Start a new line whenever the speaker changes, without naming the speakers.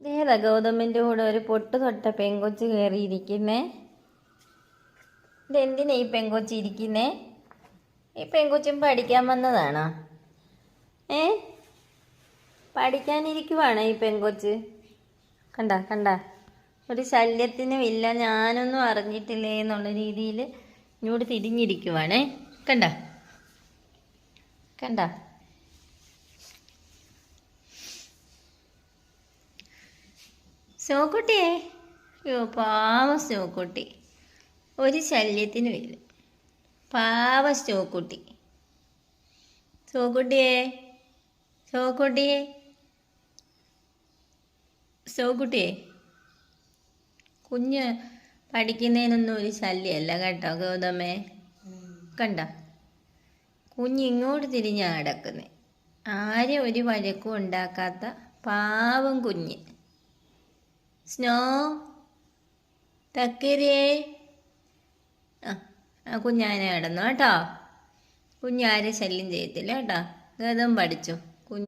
ഏതാ ഗൗതമിൻ്റെ കൂടെ ഒരു പൊട്ട് തൊട്ട പെങ്കൊച്ച് കയറിയിരിക്കുന്നേ? ഇതെന്തിനാ ഈ പെങ്കൊച്ച് ഇരിക്കുന്നേ? ഈ പെങ്കൊച്ചും പഠിക്കാൻ വന്നതാണോ? പഠിക്കാനിരിക്കുവാണോ ഈ പെങ്കൊച്ച്? കണ്ട കണ്ട, ഒരു ശല്യത്തിനും ഇല്ല, ഞാനൊന്നും അറിഞ്ഞിട്ടില്ലേ എന്നുള്ള രീതിയിൽ ഇങ്ങോട്ട് തിരിഞ്ഞിരിക്കുവാണേ. കണ്ട കണ്ട, സ്നോക്കുട്ടിയെ, അയ്യോ പാവ സ്നോക്കുട്ടി, ഒരു ശല്യത്തിന് വരും. പാവ സ്നോക്കുട്ടി. സ്നോക്കുട്ടിയെ, സ്നോക്കുട്ടിയെ, സ്നോക്കുട്ടിയെ, കുഞ്ഞ് പഠിക്കുന്നതിനൊന്നും ഒരു ശല്യമല്ല കേട്ടോ ഗൗതമേ. കണ്ട, കുഞ്ഞ് ഇങ്ങോട്ട് തിരിഞ്ഞാ കിടക്കുന്നത്. ആരും ഒരു വഴക്കും ഉണ്ടാക്കാത്ത പാവം കുഞ്ഞ്. സ്നോ, തക്കരേ, ആ കുഞ്ഞാനെ കിടന്നു കേട്ടോ. കുഞ്ഞാരെ ശല്യം ചെയ്യത്തില്ല കേട്ടോ. ഗതം പഠിച്ചോ.